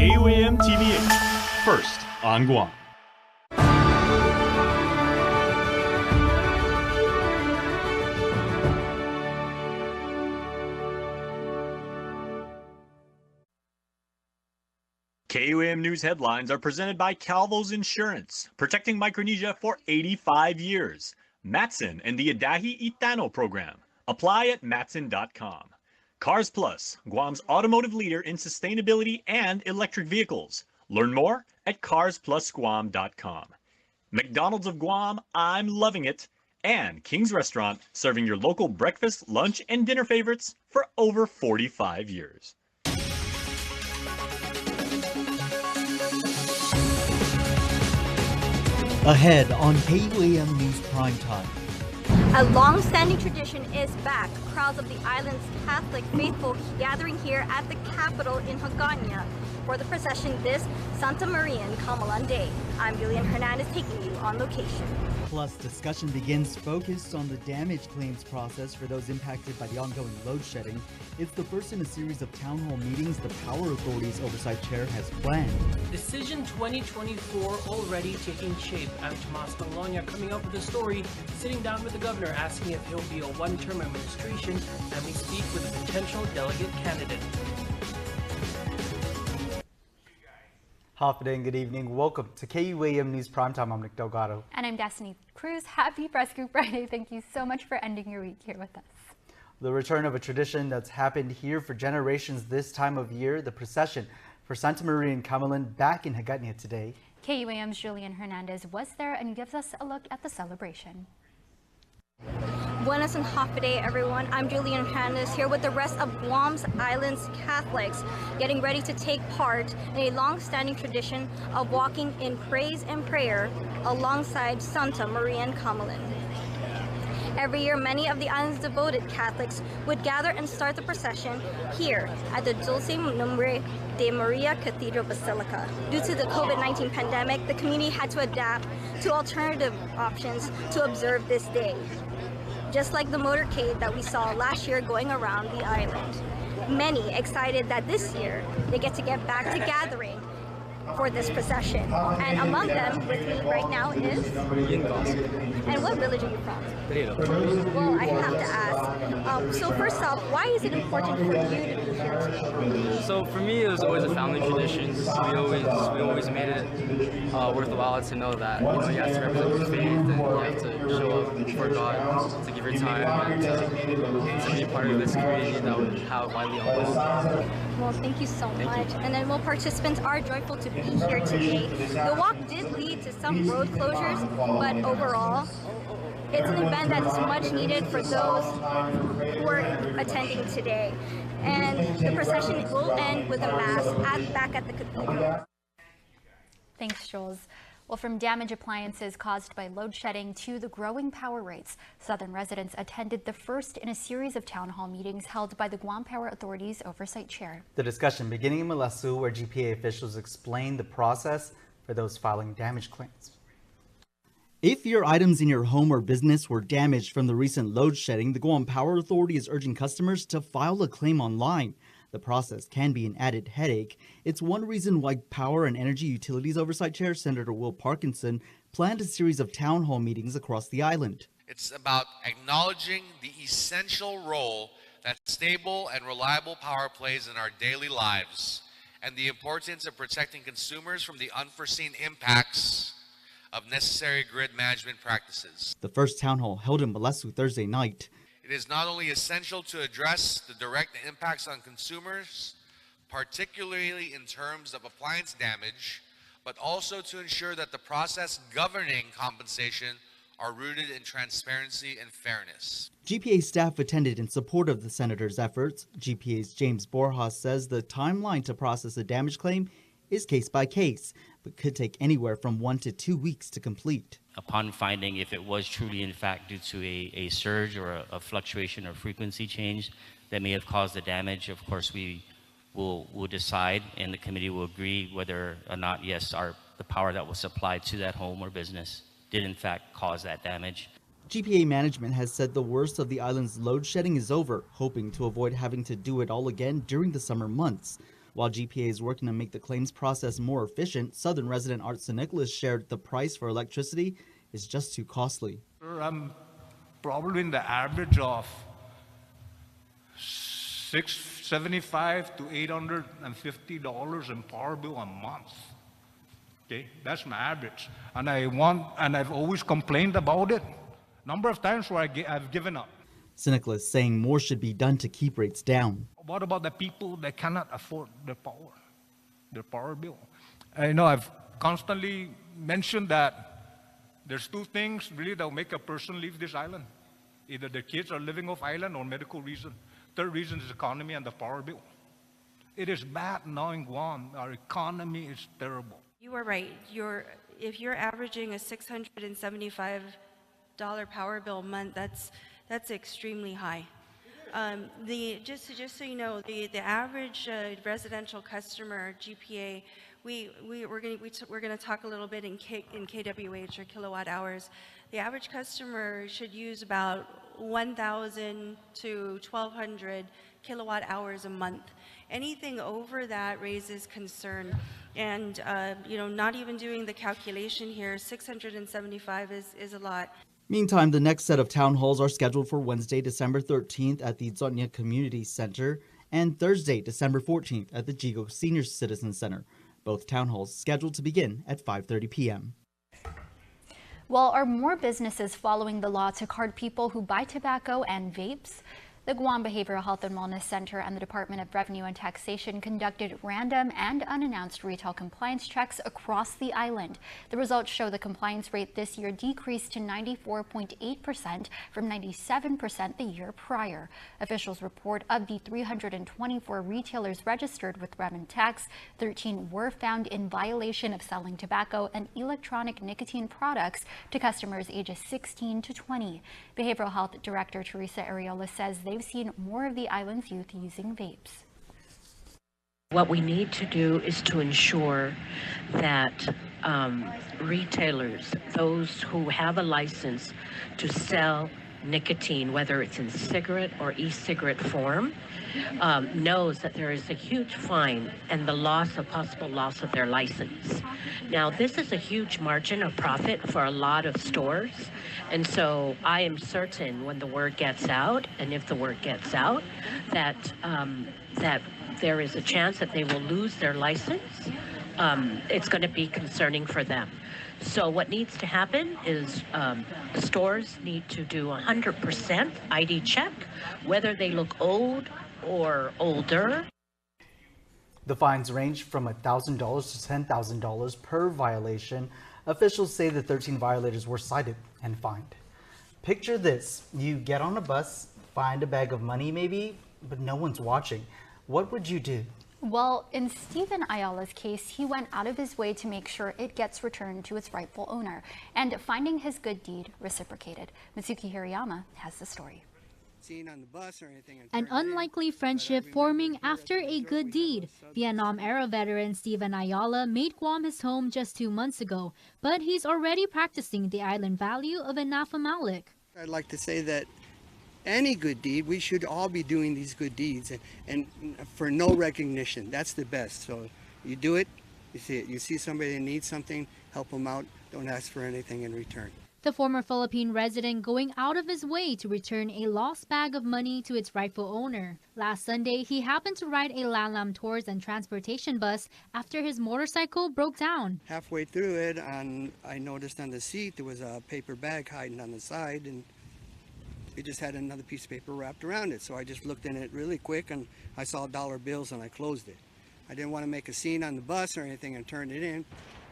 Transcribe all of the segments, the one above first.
KUAM TV8, first on Guam. KUAM News headlines are presented by Calvo's Insurance, protecting Micronesia for 85 years. Matson and the Adahi Itano program. Apply at matson.com. Cars Plus, Guam's automotive leader in sustainability and electric vehicles. Learn more at carsplusguam.com. McDonald's of Guam, I'm loving it. And King's Restaurant, serving your local breakfast, lunch, and dinner favorites for over 45 years. Ahead on KUAM News Primetime. A long-standing tradition is back. Crowds of the island's Catholic faithful gathering here at the capital in Hagåtña for the procession this Santa Marian Kamalan Day. I'm Julian Hernandez taking you on location. Plus, discussion begins focused on the damage claims process for those impacted by the ongoing load shedding. It's the first in a series of town hall meetings the Power Authority's Oversight Chair has planned. Decision 2024 already taking shape. I'm Tomas Panglonia coming up with a story, sitting down with the governor asking if he'll be a one-term administration, and we speak with a potential delegate candidate. Half a day and good evening. Welcome to KUAM News Primetime. I'm Nick Delgado. And I'm Destiny Cruz. Happy Press Group Friday. Thank you so much for ending your week here with us. The return of a tradition that's happened here for generations this time of year, the procession for Santa Marian Kamalan back in Hagåtña today. KUAM's Julian Hernandez was there and gives us a look at the celebration. Buenas and happy day, everyone. I'm Julian Hernandez here with the rest of Guam's island's Catholics, getting ready to take part in a long-standing tradition of walking in praise and prayer alongside Santa Marian Kamalan. Every year, many of the island's devoted Catholics would gather and start the procession here at the Dulce Nombre de Maria Cathedral Basilica. Due to the COVID-19 pandemic, the community had to adapt to alternative options to observe this day. Just like the motorcade that we saw last year going around the island. Many excited that this year they get back to gathering for this procession. And among them with me right now is... And what village are you from? Well, I have to ask. So first off, why is it important for you to be here today? So for me, it was always a family tradition. We always made it worthwhile to know that you have to represent your faith and you have to show up for God, to give your time and to be part of this community that would have widely on. Well, thank you so much. And then, participants are joyful to be here today. The walk did lead to some road closures, but overall, it's an event that is much needed for those who are attending today. And the procession will end with a mass back at the cathedral. Thanks, Jules. Well, from damaged appliances caused by load shedding to the growing power rates, Southern residents attended the first in a series of town hall meetings held by the Guam Power Authority's Oversight Chair. The discussion beginning in Malasu, where GPA officials explained the process for those filing damage claims. If your items in your home or business were damaged from the recent load shedding, the Guam Power Authority is urging customers to file a claim online. The process can be an added headache. It's one reason why Power and Energy Utilities Oversight Chair Senator Will Parkinson planned a series of town hall meetings across the island. It's about acknowledging the essential role that stable and reliable power plays in our daily lives and the importance of protecting consumers from the unforeseen impacts of necessary grid management practices. The first town hall held in Malasu Thursday night. It is not only essential to address the direct impacts on consumers, particularly in terms of appliance damage, but also to ensure that the process governing compensation are rooted in transparency and fairness. GPA staff attended in support of the senator's efforts. GPA's James Borjas says the timeline to process a damage claim is case by case, but could take anywhere from 1 to 2 weeks to complete. Upon finding if it was truly in fact due to a surge or a fluctuation or frequency change that may have caused the damage, of course we will decide and the committee will agree whether or not, yes, the power that was supplied to that home or business did in fact cause that damage. GPA management has said the worst of the island's load shedding is over, hoping to avoid having to do it all again during the summer months. While GPA is working to make the claims process more efficient, Southern resident Art St. Nicholas shared the price for electricity is just too costly. I'm probably in the average of $675 to $850 in power bill a month. Okay, that's my average, and I've always complained about it. Number of times where I've given up. St. Nicholas saying more should be done to keep rates down. What about the people that cannot afford their power bill? I know I've constantly mentioned that there's two things really that will make a person leave this island. Either their kids are living off island or medical reason. Third reason is economy and the power bill. It is bad now in Guam. Our economy is terrible. You are right. If you're averaging a $675 power bill a month, that's extremely high. Just so you know, the average residential customer GPA, we're going to talk a little bit in kWh or kilowatt hours. The average customer should use about 1,000 to 1,200 kilowatt hours a month. Anything over that raises concern. And not even doing the calculation here, 675 is a lot. Meantime, the next set of town halls are scheduled for Wednesday, December 13th at the Dzotnya Community Center and Thursday, December 14th at the Jigo Senior Citizen Center. Both town halls scheduled to begin at 5:30 p.m. Well, are more businesses following the law to card people who buy tobacco and vapes? The Guam Behavioral Health and Wellness Center and the Department of Revenue and Taxation conducted random and unannounced retail compliance checks across the island. The results show the compliance rate this year decreased to 94.8% from 97% the year prior. Officials report of the 324 retailers registered with Rev and Tax, 13 were found in violation of selling tobacco and electronic nicotine products to customers ages 16 to 20. Behavioral Health Director Teresa Areola says they've seen more of the island's youth using vapes. What we need to do is to ensure that retailers, those who have a license to sell nicotine, whether it's in cigarette or e-cigarette form, knows that there is a huge fine and the possible loss of their license. Now, this is a huge margin of profit for a lot of stores, and so I am certain when the word gets out, and if the word gets out, that there is a chance that they will lose their license. It's going to be concerning for them. So what needs to happen is stores need to do 100% ID check, whether they look old or older. The fines range from $1,000 to $10,000 per violation. Officials say the 13 violators were cited and fined. Picture this: you get on a bus, find a bag of money maybe, but no one's watching. What would you do? Well, in Stephen Ayala's case, he went out of his way to make sure it gets returned to its rightful owner, and finding his good deed reciprocated. Mitsuki Hirayama has the story. An unlikely friendship forming after a good deed. Vietnam-era veteran Stephen Ayala made Guam his home just 2 months ago, but he's already practicing the island value of Anafa Malik. I'd like to say that any good deed, we should all be doing these good deeds, and for no recognition. That's the best. So you do it, you see it. You see somebody that needs something, help them out. Don't ask for anything in return. The former Philippine resident going out of his way to return a lost bag of money to its rightful owner. Last Sunday, he happened to ride a Lalam Tours and Transportation bus after his motorcycle broke down. Halfway through it, I noticed on the seat there was a paper bag hiding on the side, and it just had another piece of paper wrapped around it. So I just looked in it really quick, and I saw dollar bills, and I closed it. I didn't want to make a scene on the bus or anything and turned it in.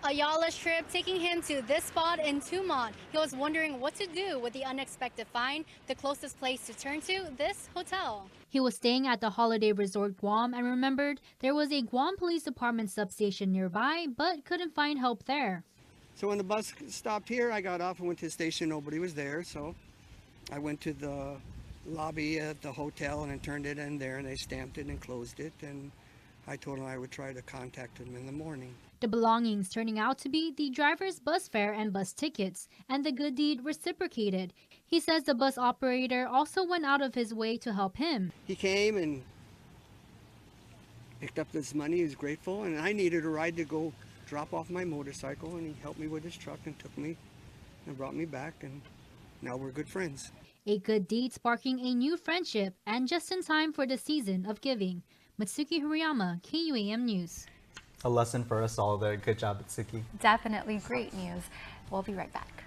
Ayala's trip taking him to this spot in Tumon. He was wondering what to do with the unexpected find. The closest place to turn to, this hotel. He was staying at the Holiday Resort Guam and remembered there was a Guam Police Department substation nearby, but couldn't find help there. So when the bus stopped here, I got off and went to the station. Nobody was there, so I went to the lobby at the hotel and turned it in there, and they stamped it and closed it, and I told them I would try to contact them in the morning. The belongings turning out to be the driver's bus fare and bus tickets, and the good deed reciprocated. He says the bus operator also went out of his way to help him. He came and picked up this money. He was grateful, and I needed a ride to go drop off my motorcycle, and he helped me with his truck and took me and brought me back, and now we're good friends. A good deed sparking a new friendship, and just in time for the season of giving. Matsuki Hirayama, KUAM News. A lesson for us all there. Good job, Matsuki. Definitely great news. We'll be right back.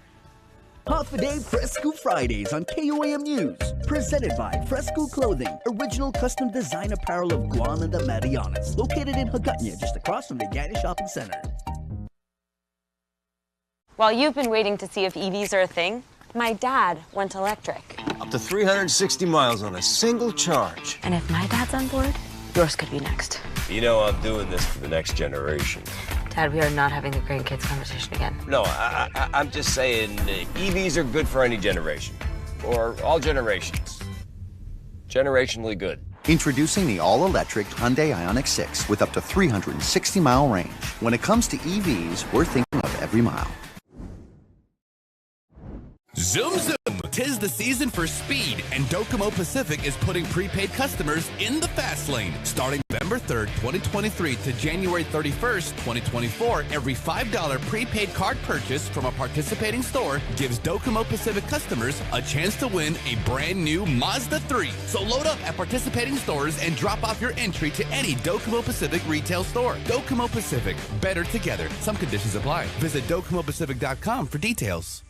Half a Day Fresco Fridays on KUAM News. Presented by Fresco Clothing, original custom design apparel of Guam and the Marianas. Located in Hagåtña, just across from the Gatti Shopping Center. While you've been waiting to see if EVs are a thing, my dad went electric. Up to 360 miles on a single charge. And if my dad's on board, yours could be next. You know I'm doing this for the next generation. Dad, we are not having the grandkids conversation again. No, I'm just saying EVs are good for any generation. Or all generations. Generationally good. Introducing the all-electric Hyundai Ioniq 6 with up to 360-mile range. When it comes to EVs, we're thinking of every mile. Zoom Zoom! 'Tis the season for speed, and Docomo Pacific is putting prepaid customers in the fast lane. Starting November 3rd, 2023 to January 31st, 2024, every $5 prepaid card purchase from a participating store gives Docomo Pacific customers a chance to win a brand new Mazda 3. So load up at participating stores and drop off your entry to any Docomo Pacific retail store. Docomo Pacific, better together. Some conditions apply. Visit DocomoPacific.com for details.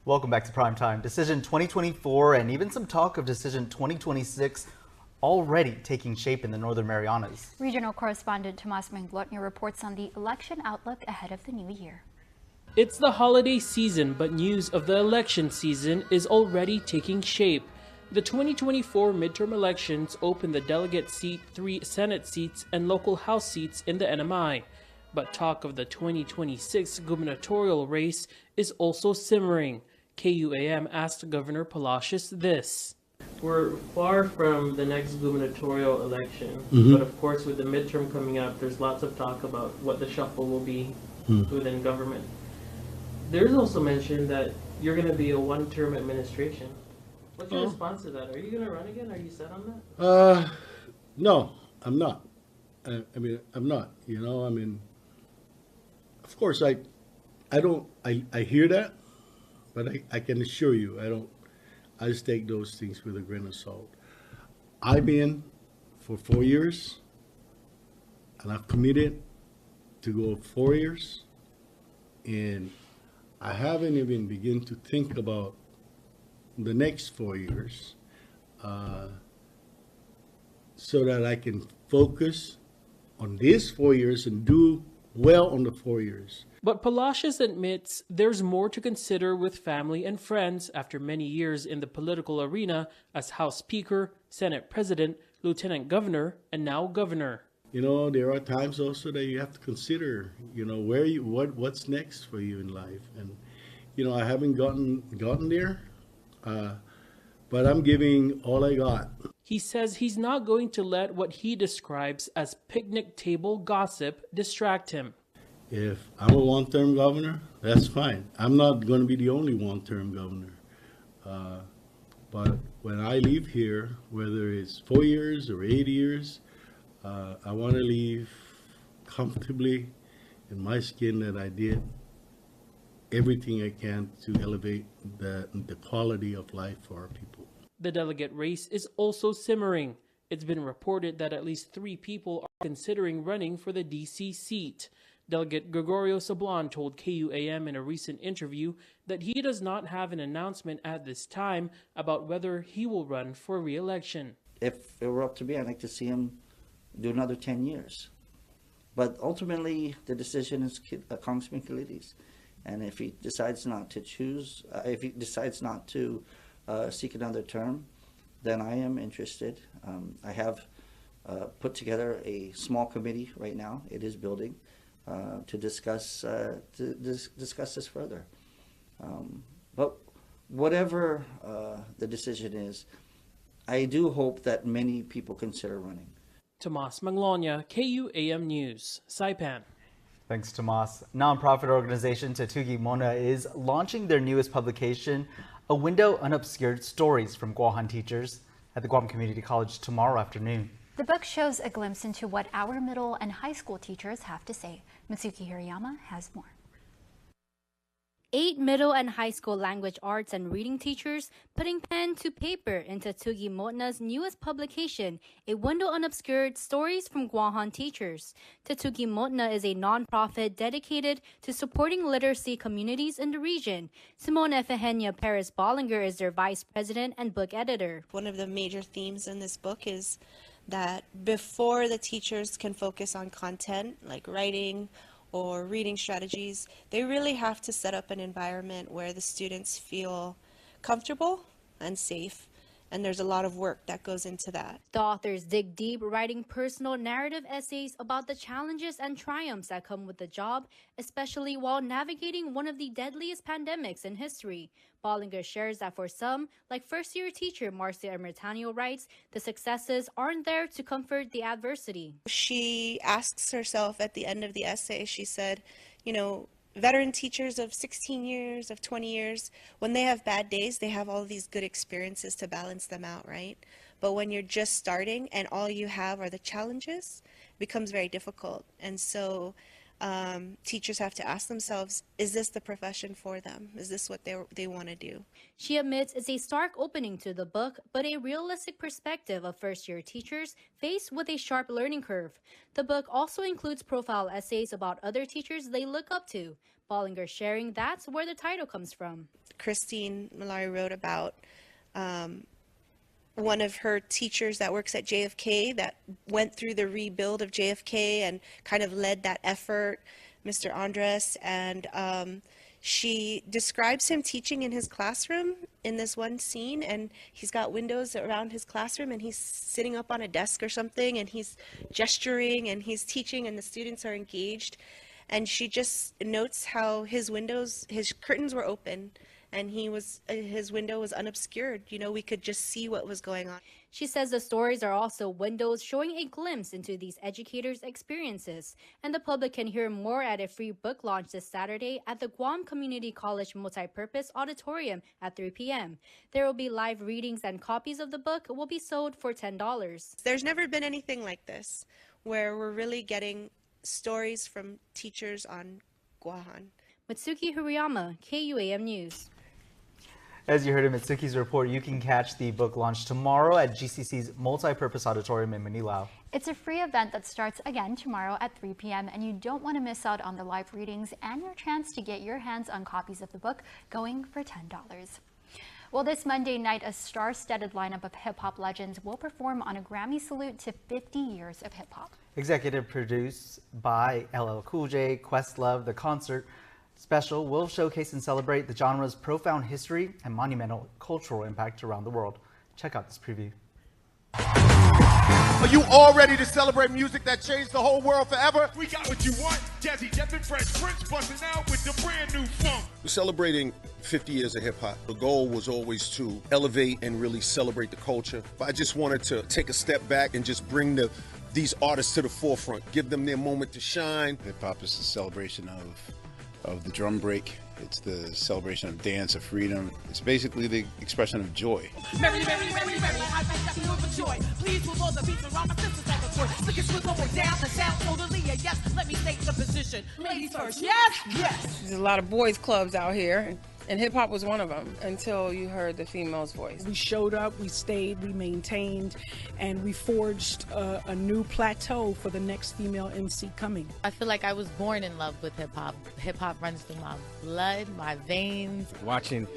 Welcome back to Primetime. Decision 2024 and even some talk of Decision 2026 already taking shape in the Northern Marianas. Regional correspondent Tomas Manglotnia reports on the election outlook ahead of the new year. It's the holiday season, but news of the election season is already taking shape. The 2024 midterm elections open the delegate seat, 3 Senate seats, and local House seats in the NMI. But talk of the 2026 gubernatorial race is also simmering. KUAM asked Governor Palacios this. We're far from the next gubernatorial election, but of course with the midterm coming up, there's lots of talk about what the shuffle will be within government. There's also mention that you're going to be a one-term administration. What's your response to that? Are you going to run again? Are you set on that? No, I'm not. I'm not. You know, of course, I hear that, but I can assure you, I just take those things with a grain of salt. I've been for 4 years, and I've committed to go 4 years, and I haven't even begun to think about the next 4 years, so that I can focus on these 4 years and do well on the 4 years. But Palacios admits there's more to consider with family and friends after many years in the political arena as House Speaker, Senate President, Lieutenant Governor, and now Governor. You know, there are times also that you have to consider, you know, what's next for you in life. And, you know, I haven't gotten there, but I'm giving all I got. He says he's not going to let what he describes as picnic table gossip distract him. If I'm a one-term governor, that's fine. I'm not going to be the only one-term governor. But when I leave here, whether it's 4 years or 8 years, I want to leave comfortably in my skin that I did everything I can to elevate the quality of life for our people. The delegate race is also simmering. It's been reported that at least 3 people are considering running for the D.C. seat. Delegate Gregorio Sablan told KUAM in a recent interview that he does not have an announcement at this time about whether he will run for re-election. If it were up to me, I'd like to see him do another 10 years. But ultimately, the decision is Congressman Kalidi's. And if he decides not to seek another term, then I am interested. I have put together a small committee right now. It is building to discuss this further. But whatever the decision is, I do hope that many people consider running. Tomas Manglotnia, KUAM News, Saipan. Thanks, Tomas. Nonprofit organization Tatugi Mona is launching their newest publication, A Window Unobscured Stories from Guahan Teachers, at the Guam Community College tomorrow afternoon. The book shows a glimpse into what our middle and high school teachers have to say. Mitsuki Hirayama has more. 8 middle and high school language arts and reading teachers putting pen to paper into Tugi Motna's newest publication, A Window Unobscured Stories from Guahan Teachers. Tugi Motna is a nonprofit dedicated to supporting literacy communities in the region. Simone Efigenia Perez Bollinger is their vice president and book editor. One of the major themes in this book is that before the teachers can focus on content like writing or reading strategies, they really have to set up an environment where the students feel comfortable and safe. And there's a lot of work that goes into that. The authors dig deep, writing personal narrative essays about the challenges and triumphs that come with the job, especially while navigating one of the deadliest pandemics in history. Bollinger shares that for some, like first-year teacher Marcia Ermitanio writes, the successes aren't there to comfort the adversity. She asks herself at the end of the essay, she said, you know, veteran teachers of 16 years, of 20 years, when they have bad days, they have all these good experiences to balance them out, right? But when you're just starting and all you have are the challenges, it becomes very difficult. And so teachers have to ask themselves, is this the profession for them? Is this what they want to do? She admits it's a stark opening to the book, but a realistic perspective of first-year teachers faced with a sharp learning curve. The book also includes profile essays about other teachers they look up to. Bollinger sharing that's where the title comes from. Christine Malari wrote about one of her teachers that works at JFK that went through the rebuild of JFK and kind of led that effort, Mr. Andres, and she describes him teaching in his classroom in this one scene, and he's got windows around his classroom and he's sitting up on a desk or something and he's gesturing and he's teaching and the students are engaged, and she just notes how his curtains were open and his window was unobscured. You know, we could just see what was going on. She says the stories are also windows showing a glimpse into these educators' experiences, and the public can hear more at a free book launch this Saturday at the Guam Community College Multipurpose Auditorium at 3 p.m. There will be live readings and copies of the book will be sold for $10. There's never been anything like this, where we're really getting stories from teachers on Guahan. Mitsuki Hirayama, KUAM News. As you heard in Mitsuki's report, you can catch the book launch tomorrow at GCC's Multipurpose Auditorium in Manilao. It's a free event that starts again tomorrow at 3 p.m. and you don't want to miss out on the live readings and your chance to get your hands on copies of the book going for $10. Well, this Monday night, a star-studded lineup of hip-hop legends will perform on a Grammy salute to 50 years of hip-hop. Executive produced by LL Cool J, Questlove, the concert special will showcase and celebrate the genre's profound history and monumental cultural impact around the world. Check out this preview. Are you all ready to celebrate music that changed the whole world forever? We got what you want. Jazzy Jeff and Fresh Prince busting out with the brand new funk. We're celebrating 50 years of hip hop. The goal was always to elevate and really celebrate the culture. But I just wanted to take a step back and just bring these artists to the forefront, give them their moment to shine. Hip hop is a celebration of the drum break. It's the celebration of dance, of freedom. It's basically the expression of joy. Merry, merry, merry, merry, I feel for joy. Please with all the beats around my sisters like a toy. Slick and switch over down the sound totally a yes. Let me state the position. Ladies first, yes, yes. There's a lot of boys clubs out here. And hip-hop was one of them until you heard the female's voice. We showed up, we stayed, we maintained, and we forged a new plateau for the next female MC coming. I feel like I was born in love with hip-hop. Hip-hop runs through my blood, my veins. Watching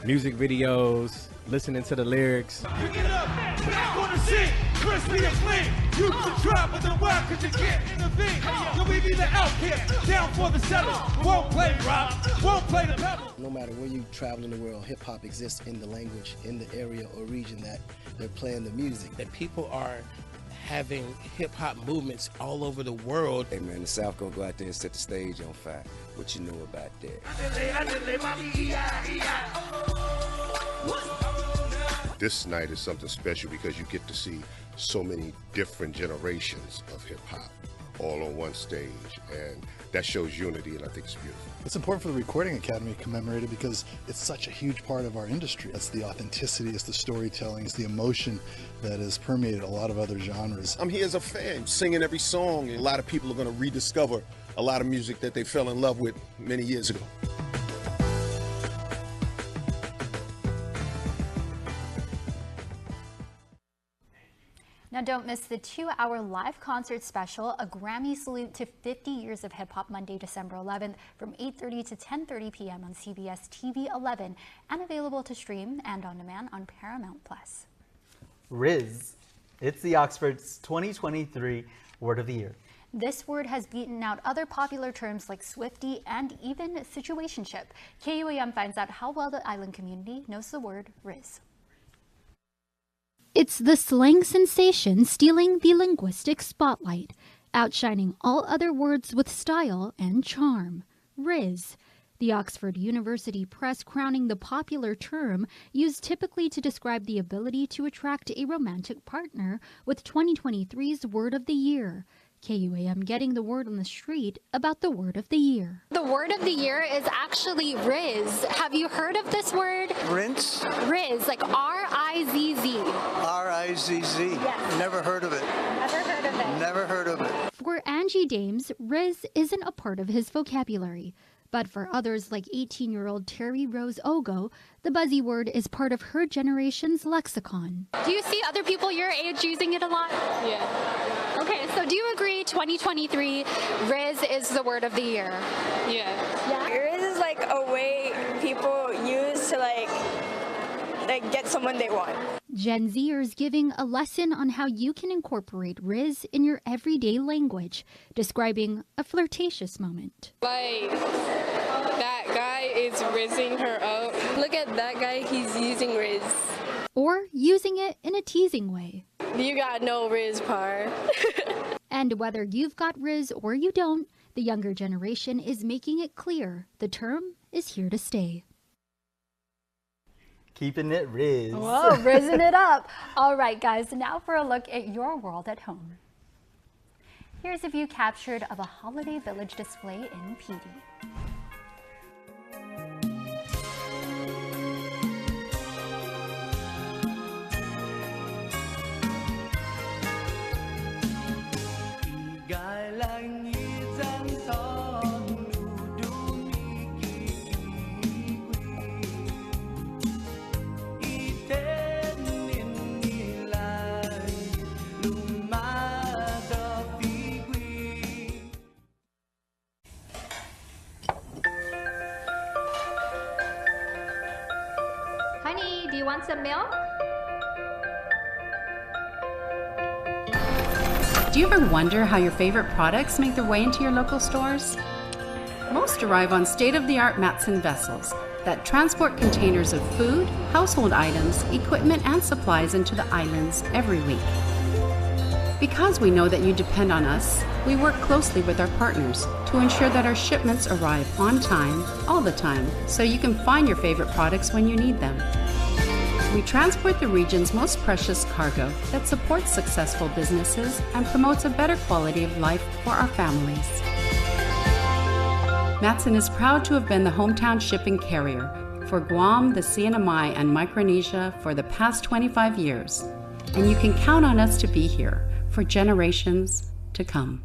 music videos, listening to the lyrics. Pick it up, I'm gonna sing, crispy and clean. You can try, but don't work, cause you can't intervene. So we be the outcast, down for the settle. Won't play rock, won't play the pebble. No matter where you travel in the world, hip hop exists in the language, in the area or region that they're playing the music. That people are having hip hop movements all over the world. Hey man, the South gonna go out there and set the stage on fire. What you know about that? This night is something special because you get to see so many different generations of hip hop. all on one stage, and that shows unity, and I think it's beautiful. It's important for the Recording Academy to commemorate it because it's such a huge part of our industry. It's the authenticity, it's the storytelling, it's the emotion that has permeated a lot of other genres. I'm here as a fan, singing every song, and a lot of people are going to rediscover a lot of music that they fell in love with many years ago. Now don't miss the 2-hour live concert special, a Grammy salute to 50 years of hip-hop, Monday, December 11th from 8:30 to 10:30 p.m. on CBS TV 11 and available to stream and on demand on Paramount+. Riz. It's the Oxford's 2023 Word of the Year. This word has beaten out other popular terms like Swiftie and even situationship. KUAM finds out how well the island community knows the word Riz. It's the slang sensation stealing the linguistic spotlight, outshining all other words with style and charm. Riz. The Oxford University Press crowning the popular term used typically to describe the ability to attract a romantic partner with 2023's Word of the Year. KUAM getting the word on the street about the Word of the Year. The word of the year is actually Riz. Have you heard of this word? Rinse? Riz, like R-I-Z-Z. R-I-Z-Z. Yes. Never heard of it. Never heard of it. Never heard of it. For Angie Dames, Riz isn't a part of his vocabulary. But for others like 18-year-old Terry Rose Ogo, the buzzy word is part of her generation's lexicon. Do you see other people your age using it a lot? Yeah. Okay, so do you agree 2023 Riz is the word of the year? Yeah. Riz is like a way people use to like get someone they want. Gen Zers giving a lesson on how you can incorporate Riz in your everyday language, describing a flirtatious moment. Like, that guy is rizzing her up. Look at that guy, he's using Riz. Or using it in a teasing way. You got no Riz, par. And whether you've got Riz or you don't, the younger generation is making it clear the term is here to stay. Keeping it Riz. Whoa, rizzing it up. All right, guys, now for a look at your world at home. Here's a view captured of a holiday village display in PD. Honey, do you want some milk? Do you ever wonder how your favorite products make their way into your local stores? Most arrive on state-of-the-art Matson vessels that transport containers of food, household items, equipment, and supplies into the islands every week. Because we know that you depend on us, we work closely with our partners to ensure that our shipments arrive on time, all the time, so you can find your favorite products when you need them. We transport the region's most precious cargo that supports successful businesses and promotes a better quality of life for our families. Matson is proud to have been the hometown shipping carrier for Guam, the CNMI, and Micronesia for the past 25 years, and you can count on us to be here for generations to come.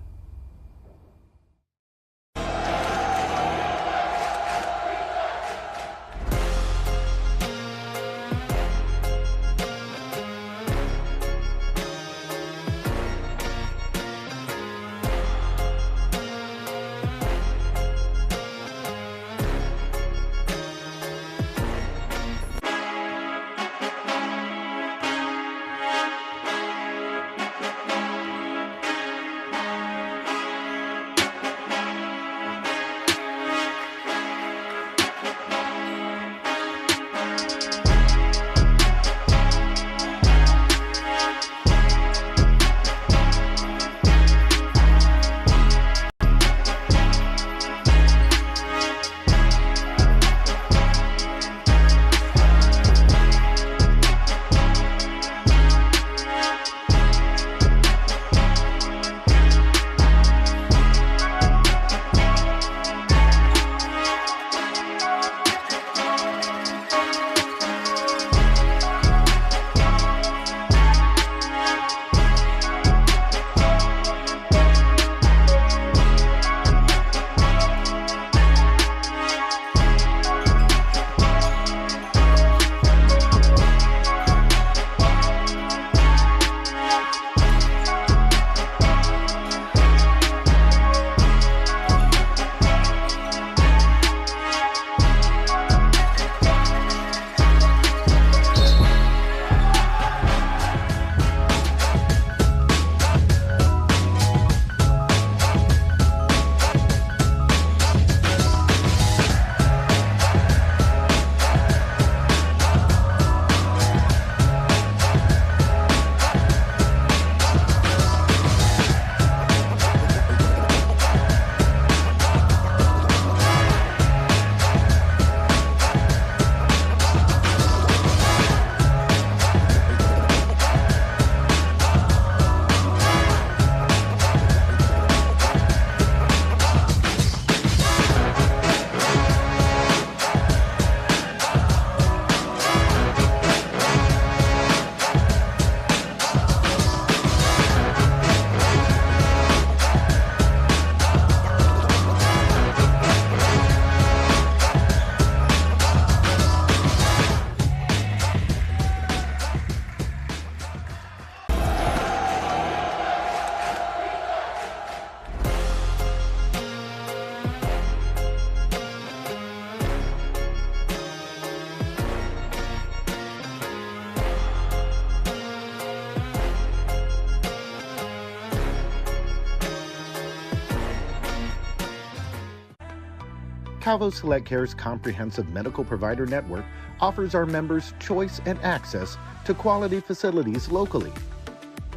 Calvo Select Care's comprehensive medical provider network offers our members choice and access to quality facilities locally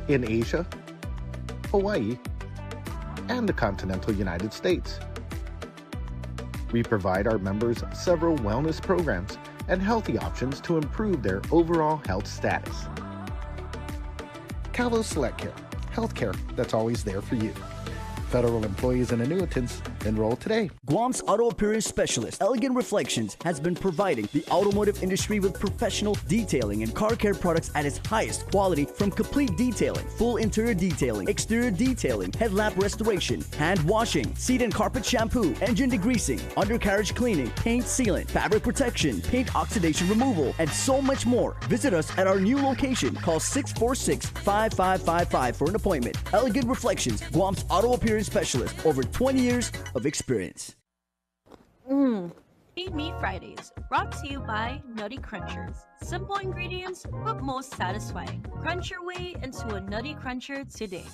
in Asia, Hawaii, and the continental United States. We provide our members several wellness programs and healthy options to improve their overall health status. Calvo Select Care, healthcare that's always there for you. Federal employees and annuitants, enroll today. Guam's auto appearance specialist, Elegant Reflections, has been providing the automotive industry with professional detailing and car care products at its highest quality, from complete detailing, full interior detailing, exterior detailing, headlamp restoration, hand washing, seat and carpet shampoo, engine degreasing, undercarriage cleaning, paint sealant, fabric protection, paint oxidation removal, and so much more. Visit us at our new location. Call 646-5555 for an appointment. Elegant Reflections, Guam's auto appearance specialist, over 20 years of experience. Feed Me Fridays, brought to you by Nutty Crunchers. Simple ingredients, but most satisfying. Crunch your way into a Nutty Cruncher today.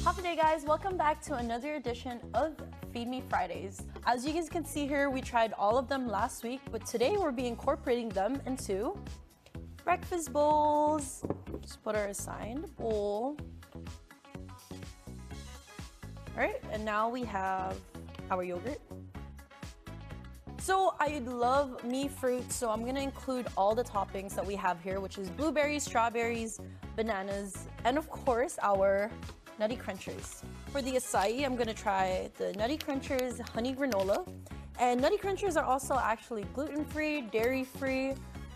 Happy day, guys. Welcome back to another edition of Feed Me Fridays. As you guys can see here, we tried all of them last week, but today we'll be incorporating them into breakfast bowls. Just put our assigned bowl. All right, and now we have our yogurt. So I love me fruit, so I'm gonna include all the toppings that we have here, which is blueberries, strawberries, bananas, and of course our Nutty Crunchers. For the acai, I'm gonna try the Nutty Crunchers honey granola. And Nutty Crunchers are also actually gluten-free, dairy-free,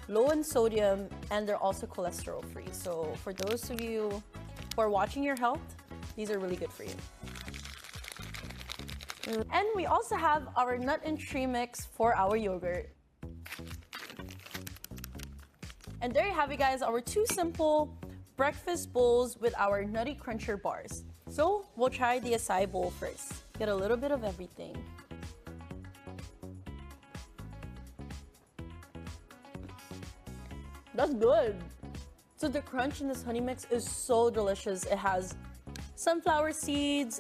low in sodium, and they're also cholesterol-free. So for those of you who are watching your health, these are really good for you. And we also have our nut and tree mix for our yogurt. And there you have it, guys, our two simple breakfast bowls with our Nutty Cruncher bars. So we'll try the acai bowl first. Get a little bit of everything. That's good. So the crunch in this honey mix is so delicious. It has sunflower seeds,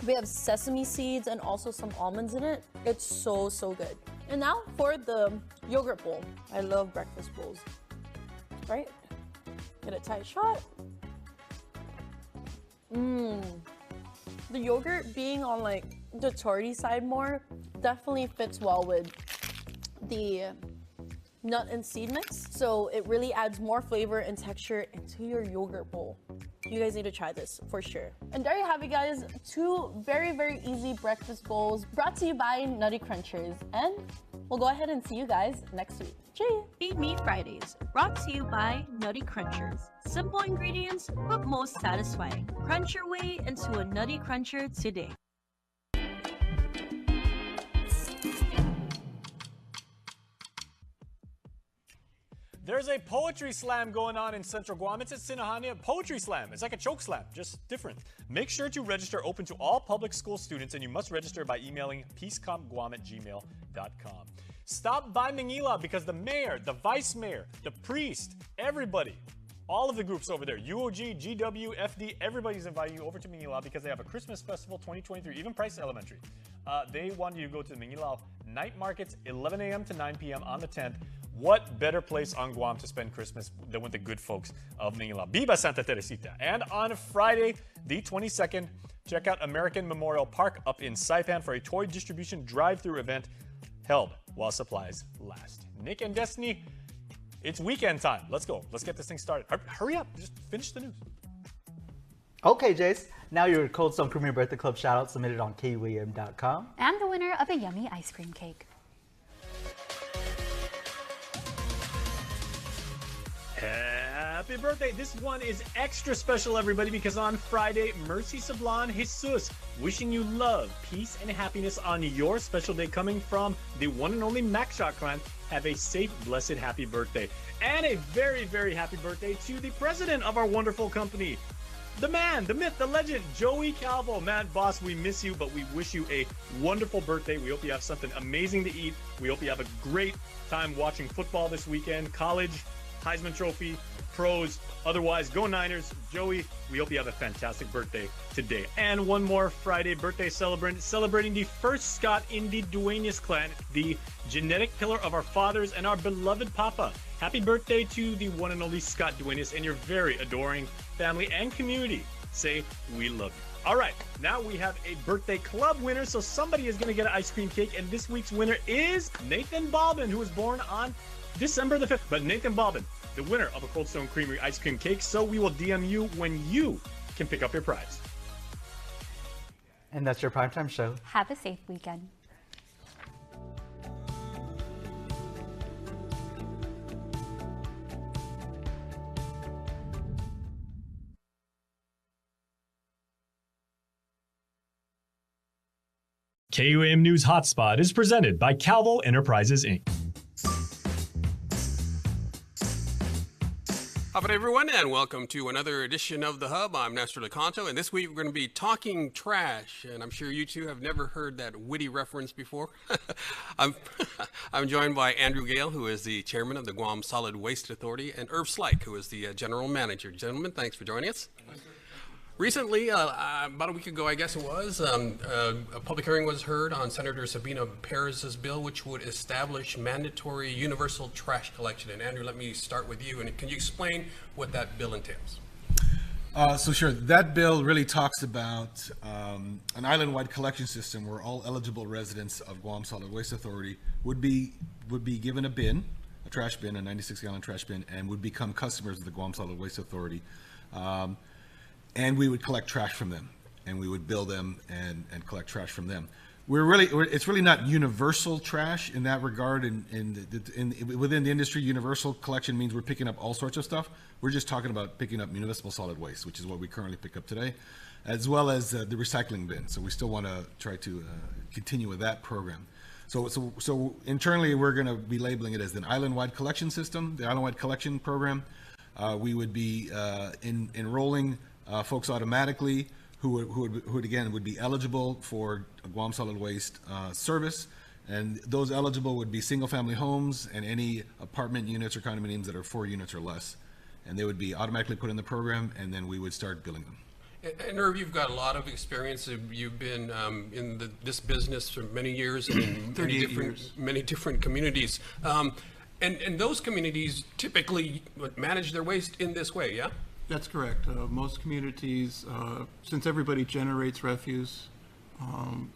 we have sesame seeds, and also some almonds in it. It's so, so good. And now for the yogurt bowl. I love breakfast bowls, right? Get a tight shot. The yogurt being on like the tarty side more definitely fits well with the nut and seed mix. So it really adds more flavor and texture into your yogurt bowl. You guys need to try this for sure. And there you have it, guys. Two very, very easy breakfast bowls brought to you by Nutty Crunchers. And we'll go ahead and see you guys next week. Cheers! Feed Me Fridays, brought to you by Nutty Crunchers. Simple ingredients, but most satisfying. Crunch your way into a Nutty Cruncher today. There's a poetry slam going on in Central Guam. It's at Sinahania Poetry Slam. It's like a choke slam, just different. Make sure to register, open to all public school students, and you must register by emailing peacecompguam@gmail.com. Stop by Manila because the mayor, the vice mayor, the priest, everybody, all of the groups over there, UOG, GW, FD, everybody's inviting you over to Manila because they have a Christmas Festival 2023, even Price Elementary. They want you to go to the Manila night markets, 11 a.m. to 9 p.m. on the 10th. What better place on Guam to spend Christmas than with the good folks of Manila? Viva Santa Teresita. And on Friday, the 22nd, check out American Memorial Park up in Saipan for a toy distribution drive-through event held while supplies last. Nick and Destiny, it's weekend time. Let's go. Let's get this thing started. Hurry up. Just finish the news. Okay, Jace. Now your Cold Stone Premier Birthday Club shout-out submitted on KUAM.com. And the winner of a yummy ice cream cake. Happy birthday. This one is extra special, everybody, because on Friday, Mercy Sablan Jesus wishing you love, peace, and happiness on your special day coming from the one and only Macshot clan. Have a safe, blessed, happy birthday. And a very, very happy birthday to the president of our wonderful company, the man, the myth, the legend, Joey Calvo. Man, boss, we miss you, but we wish you a wonderful birthday. We hope you have something amazing to eat. We hope you have a great time watching football this weekend, college, Heisman Trophy, pros. Otherwise, go Niners. Joey, we hope you have a fantastic birthday today. And one more Friday birthday celebrant, celebrating the first Scott in the Duenas clan, the genetic pillar of our fathers and our beloved Papa. Happy birthday to the one and only Scott Duenas and your very adoring family and community. Say, we love you. All right, now we have a birthday club winner, so somebody is going to get an ice cream cake, and this week's winner is Nathan Balbin, who was born on December the 5th. But Nathan Balbin, the winner of a Cold Stone Creamery ice cream cake, so we will DM you when you can pick up your prize. And that's your Primetime Show. Have a safe weekend. KUAM News Hotspot is presented by Calvo Enterprises, Inc. Hi everyone, and welcome to another edition of The Hub. I'm Nestor Lecanto, and this week we're going to be talking trash, and I'm sure you two have never heard that witty reference before. I'm joined by Andrew Gale, who is the chairman of the Guam Solid Waste Authority, and Irv Slyke, who is the general manager. Gentlemen, thanks for joining us. Recently, about a week ago, I guess it was, a public hearing was heard on Senator Sabina Perez's bill, which would establish mandatory universal trash collection. And Andrew, let me start with you. And can you explain what that bill entails? So sure, that bill really talks about an island-wide collection system where all eligible residents of Guam Solid Waste Authority would be given a bin, a trash bin, a 96-gallon trash bin, and would become customers of the Guam Solid Waste Authority. And we would collect trash from them, and we would bill them and collect trash from them. It's really not universal trash in that regard. Within the industry, universal collection means we're picking up all sorts of stuff. We're just talking about picking up municipal solid waste, which is what we currently pick up today, as well as the recycling bin. So we still want to try to continue with that program. So internally, we're going to be labeling it as an island-wide collection system, the island-wide collection program. We would be enrolling folks automatically who would again would be eligible for a Guam Solid Waste service, and those eligible would be single-family homes and any apartment units or condominiums that are 4 units or less, and they would be automatically put in the program, and then we would start billing them. And Irv, you've got a lot of experience. You've been in this business for many years and in many different communities. And those communities typically manage their waste in this way, yeah? That's correct. Most communities, since everybody generates refuse,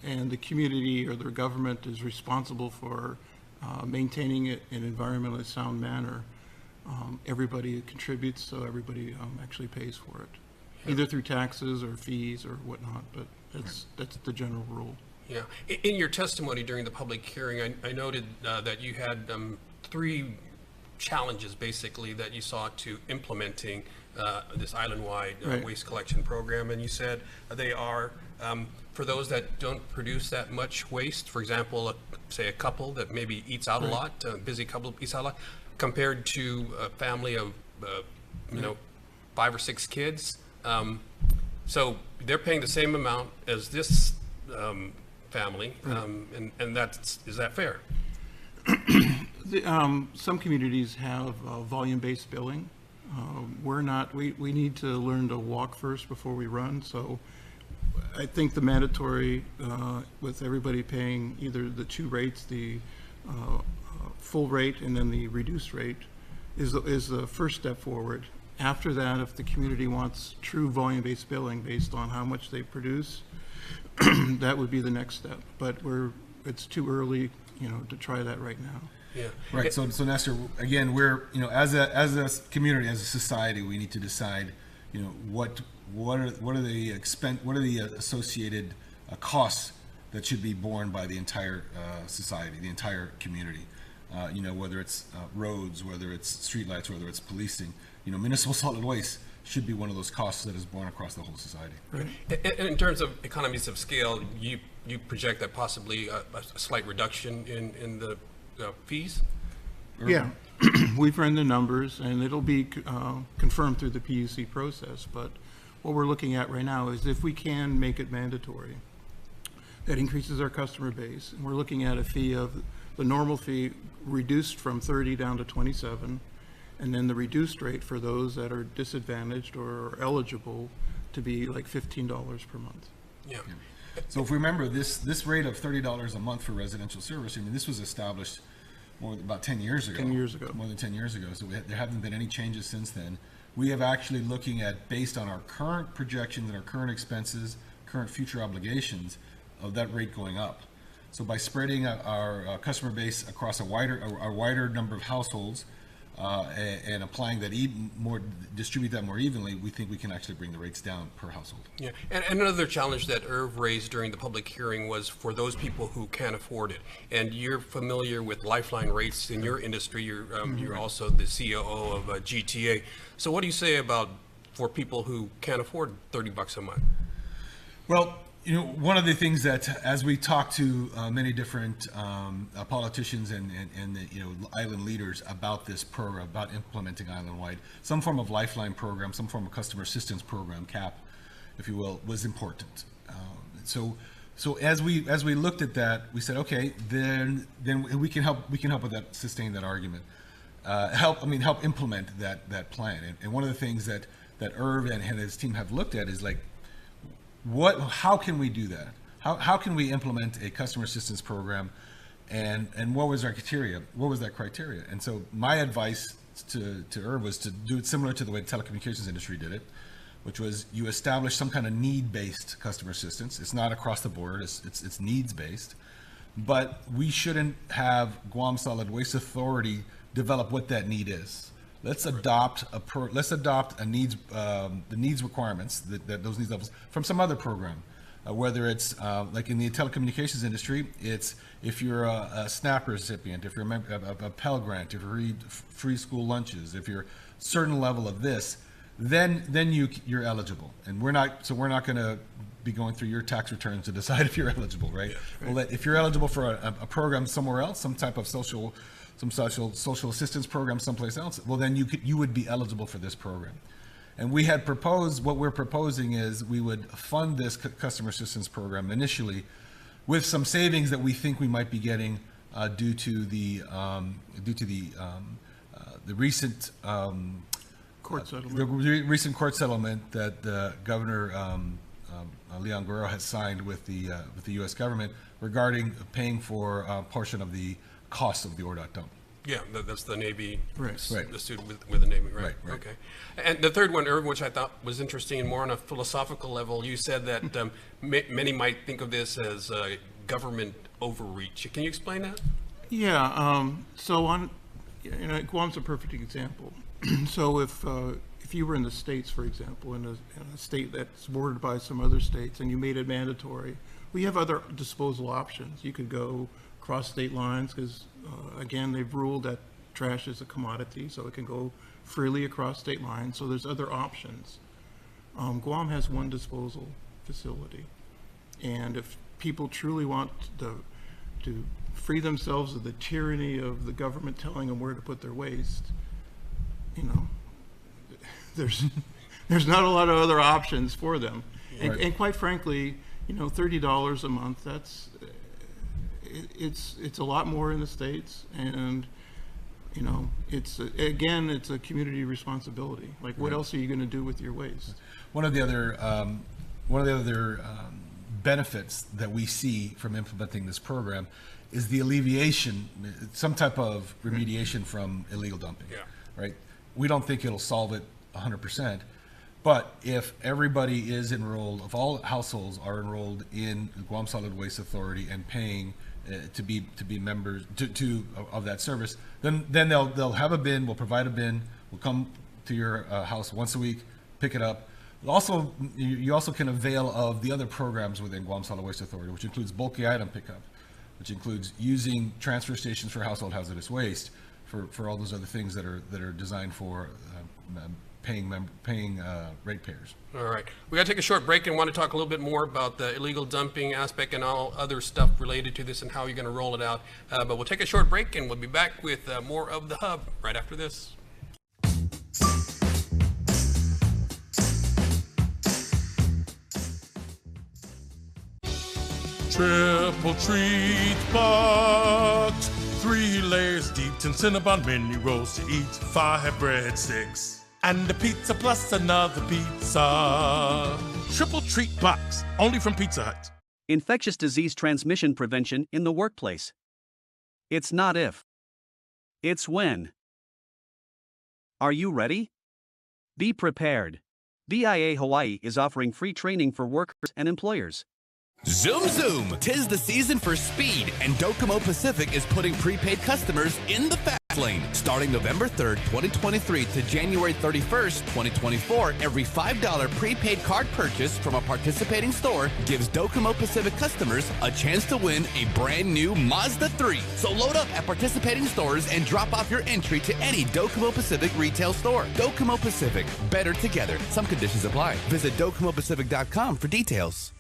and the community or their government is responsible for maintaining it in an environmentally sound manner, everybody contributes, so everybody actually pays for it, either through taxes or fees or whatnot, but that's the general rule. Yeah. In your testimony during the public hearing, I noted that you had 3 challenges basically that you saw to implementing this island-wide waste collection program, and you said they are for those that don't produce that much waste. For example, say a couple that maybe eats out a lot, a busy couple eats out a lot, compared to a family of 5 or 6 kids. So they're paying the same amount as this family, and is that fair? Some communities have volume-based billing. We're not. We need to learn to walk first before we run. So I think the mandatory, with everybody paying either the 2 rates, the full rate and then the reduced rate, is the first step forward. After that, if the community wants true volume-based billing based on how much they produce, that would be the next step. But it's too early, to try that right now. Yeah. Right. So Nestor, again, we're as a community, as a society, we need to decide, what are the associated costs that should be borne by the entire society, the entire community. Whether it's roads, whether it's streetlights, whether it's policing. Municipal solid waste should be one of those costs that is borne across the whole society. Right. And in terms of economies of scale, you project that possibly a slight reduction in the fees? Yeah, we've run the numbers, and it'll be confirmed through the PUC process. But what we're looking at right now is if we can make it mandatory, that increases our customer base. And we're looking at a fee of the normal fee reduced from 30 down to 27, and then the reduced rate for those that are disadvantaged or eligible to be like $15 per month. Yeah. So if we remember this rate of $30 a month for residential service, I mean, this was established about 10 years ago. 10 years ago. More than 10 years ago. So there haven't been any changes since then. We have actually looking at, based on our current projections and our current expenses, current future obligations, of that rate going up. So by spreading our customer base across a wider number of households and applying that distribute that more evenly, we think we can actually bring the rates down per household. Yeah, and another challenge that Irv raised during the public hearing was for those people who can't afford it. And you're familiar with lifeline rates in your industry. You're also the COO of GTA. So what do you say about for people who can't afford $30 a month? Well, you know, one of the things that, as we talk to many different politicians and island leaders about this program, about implementing island-wide, some form of lifeline program, some form of customer assistance program, CAP, if you will, was important. So as we looked at that, we said, okay, then we can help with that, sustain that argument, help implement that plan. And one of the things that Irv and his team have looked at is like, how can we do that? How can we implement a customer assistance program, and what was our criteria? What was that criteria? And so my advice to Irv was to do it similar to the way the telecommunications industry did it, which was you establish some kind of need-based customer assistance. It's not across the board. It's needs-based, but we shouldn't have Guam Solid Waste Authority develop what that need is. Let's adopt a needs the needs requirements that those needs levels from some other program, whether it's like in the telecommunications industry, it's if you're a SNAP recipient, if you're a member of a Pell Grant, if you read free school lunches, if you're a certain level of this, then you're eligible. And we're not going to be going through your tax returns to decide if you're eligible, right? Yeah, right. Well, if you're eligible for a program somewhere else, some type of social assistance program someplace else, well, then you would be eligible for this program. And we had proposed, what we're proposing is we would fund this customer assistance program initially with some savings that we think we might be getting due to the recent court settlement. The recent court settlement that Governor Leon Guerrero has signed with the U.S. government regarding paying for a portion of the cost of the ORDOT dump. Yeah, that's the Navy, right. The student with the Navy, right? Right. Okay. And the third one, Irv, which I thought was interesting and more on a philosophical level, you said that many might think of this as government overreach. Can you explain that? Yeah. So Guam's a perfect example. So if you were in the States, for example, in a state that's bordered by some other states, and you made it mandatory, we have other disposal options. You could go cross state lines because, again, they've ruled that trash is a commodity, so it can go freely across state lines. So there's other options. Guam has one disposal facility, and if people truly want to free themselves of the tyranny of the government telling them where to put their waste, there's not a lot of other options for them. Right. And quite frankly, $30 a month, it's a lot more in the States, and it's a community responsibility. Like, what else are you going to do with your waste? One of the other benefits that we see from implementing this program is the alleviation, some type of remediation from illegal dumping. Yeah. Right. We don't think it'll solve it 100%, but if everybody is enrolled, if all households are enrolled in the Guam Solid Waste Authority and paying to be members of that service, then they'll have a bin. We'll provide a bin. We'll come to your house once a week, pick it up. Also, you also can avail of the other programs within Guam Solid Waste Authority, which includes bulky item pickup, which includes using transfer stations for household hazardous waste, for all those other things that are designed for paying ratepayers. All right, we got to take a short break and want to talk a little bit more about the illegal dumping aspect and all other stuff related to this and how you're going to roll it out. But we'll take a short break and we'll be back with more of The Hub right after this. Triple treat box, 3 layers deep, 10 Cinnabon mini rolls to eat, 5 breadsticks, and a pizza plus another pizza. Triple treat box, only from Pizza Hut. Infectious disease transmission prevention in the workplace. It's not if, it's when. Are you ready? Be prepared. DIA Hawaii is offering free training for workers and employers. Zoom zoom! 'Tis the season for speed, and Docomo Pacific is putting prepaid customers in the fast lane. Starting November 3rd, 2023 to January 31st, 2024, every $5 prepaid card purchase from a participating store gives Docomo Pacific customers a chance to win a brand new Mazda 3. So load up at participating stores and drop off your entry to any Docomo Pacific retail store. Docomo Pacific, better together. Some conditions apply. Visit DocomoPacific.com for details.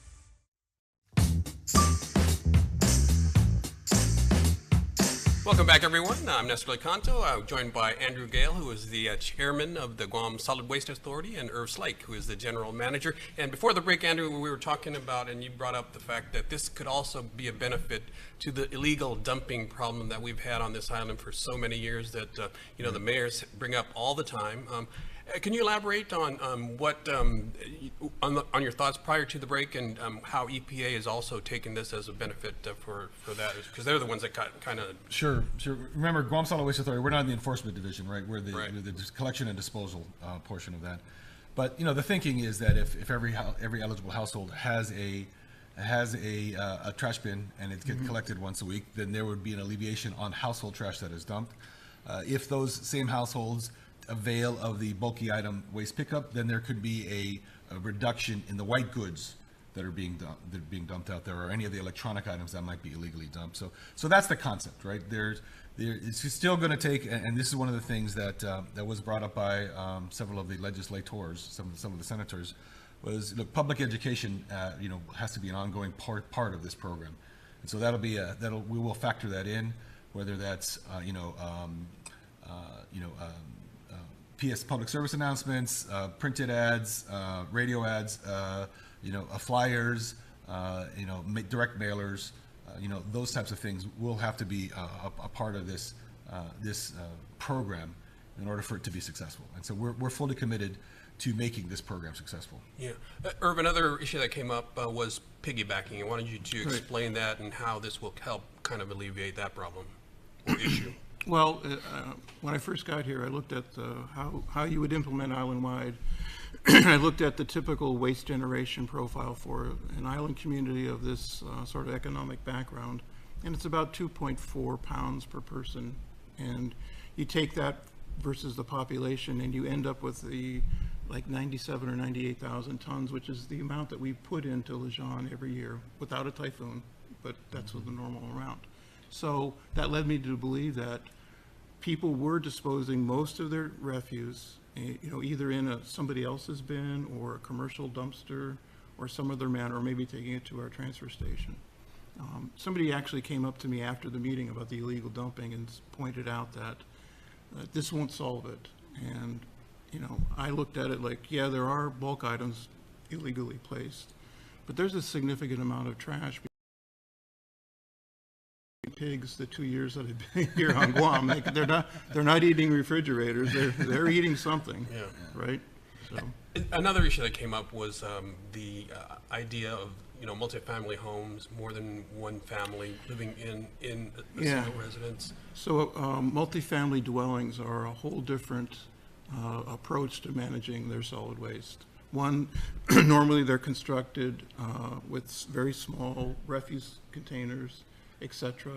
Welcome back, everyone. I'm Nestor Lecanto. I'm joined by Andrew Gale, who is the chairman of the Guam Solid Waste Authority, and Irv Slake, who is the general manager. And before the break, Andrew, we were talking about, and you brought up the fact that this could also be a benefit to the illegal dumping problem that we've had on this island for so many years that, the mayors bring up all the time. Can you elaborate on what on your thoughts prior to the break, and how EPA is also taking this as a benefit for that? Because they're the ones that kind of... Sure. Remember, Guam Solid Waste Authority, we're not in the enforcement division, right? We're the collection and disposal portion of that. But the thinking is that if every eligible household has a trash bin and it gets collected once a week, then there would be an alleviation on household trash that is dumped. If those same households avail of the bulky item waste pickup, then there could be a reduction in the white goods that are being dumped out there, or any of the electronic items that might be illegally dumped. So that's the concept, right? It's still going to take, and this is one of the things that was brought up by several of the legislators, some of the senators, was look, public education, has to be an ongoing part of this program, and so we will factor that in, whether that's PS public service announcements, printed ads, radio ads, flyers, direct mailers, those types of things will have to be a part of this program in order for it to be successful. And so we're fully committed to making this program successful. Yeah. Irv, another issue that came up was piggybacking. I wanted you to explain that and how this will help kind of alleviate that problem or issue. Well, when I first got here, I looked at how you would implement island-wide. I looked at the typical waste generation profile for an island community of this sort of economic background, and it's about 2.4 pounds per person. And you take that versus the population, and you end up with like 97 or 98,000 tons, which is the amount that we put into Lejeune every year without a typhoon, but that's the normal amount. So that led me to believe that people were disposing most of their refuse, either in somebody else's bin or a commercial dumpster or some other manner, or maybe taking it to our transfer station. Somebody actually came up to me after the meeting about the illegal dumping and pointed out that this won't solve it. And I looked at it like, yeah, there are bulk items illegally placed, but there's a significant amount of trash. Pigs, the 2 years that I've been here on Guam, they're not eating refrigerators. They're eating something, right? So another issue that came up was the idea of multifamily homes, more than one family living in a single residence. So multifamily dwellings are a whole different approach to managing their solid waste. One, normally they're constructed with very small refuse containers, etc.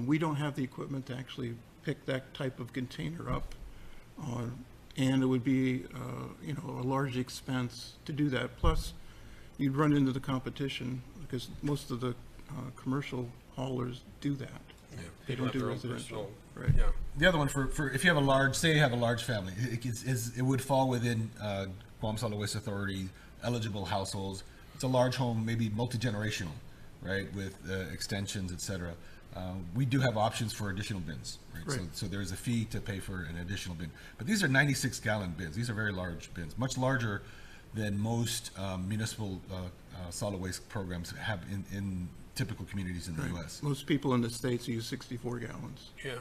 We don't have the equipment to actually pick that type of container up, and it would be a large expense to do that. Plus, you'd run into the competition because most of the commercial haulers do that. Yeah. They don't do residential. Right. Yeah. The other one for if you have a large, say you have a large family, it would fall within Guam Solid Waste Authority eligible households. It's a large home, maybe multi-generational, right, with extensions, etc. We do have options for additional bins, right? So there is a fee to pay for an additional bin. But these are 96-gallon bins. These are very large bins, much larger than most municipal solid waste programs have typical communities in the U.S. Most people in the States use 64 gallons. Yeah.